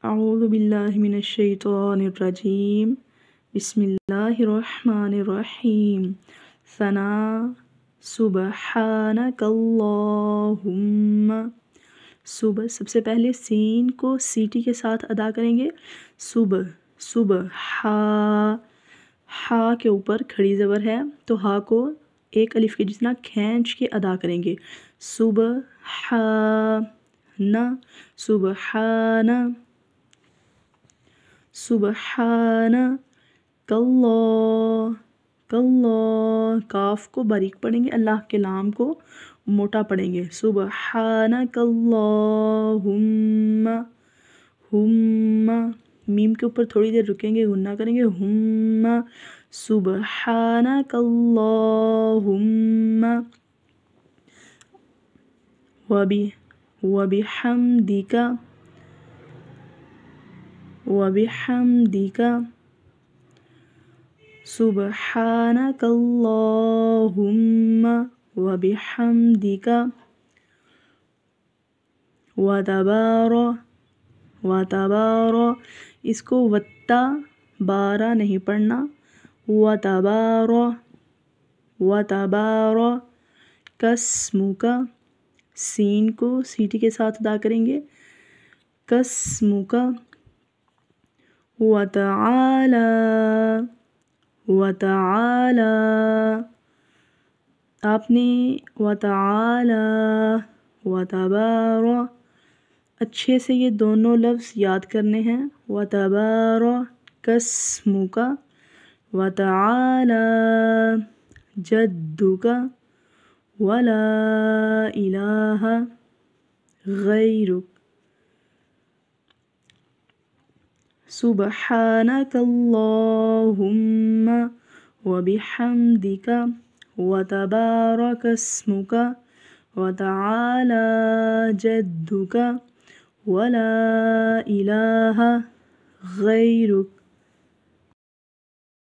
أعوذ بالله من الشيطان الرجيم بسم الله الرحمن الرحيم ثنا سبحانك اللهم सुबह सबसे पहले सीन को सीटी के साथ अदा करेंगे। सुबह सुबह हा के ऊपर खड़ी ज़बर है तो हा को एक अलिफ के जितना खींच के अदा करेंगे। सुबह हा ना सुबहाना सुबहाना कल्ला कल्ला काफ को बारीक पढ़ेंगे, अल्लाह के लाम को मोटा पढ़ेंगे। सुबहानकल्लाहुम्मा हुम्मा मीम के ऊपर थोड़ी देर रुकेंगे, गुन्ना करेंगे। हुम्मा सुबहानकल्लाहुम्मा वबिहम्दिका वबिहम्दिका सुबहानकल्लाहुम्मा वबिहम्दिका वतबारा इसको वत्ता बारा नहीं पढ़ना। वतबारा कस्मुका सीन को सीटी के साथ अदा करेंगे। कस्मुका वतआला वतआला आपने वतआला वतबारा अच्छे से ये दोनों लफ्ज़ याद करने हैं। वतबारा कस्मुका वतआला जद्दुका वला इलाहा गैरुक सुबहानकल्लाहुम्मा वबिहम्दिका वतबारक अस्मुका वतआला जद्दुका वला इलाहा गैरुक।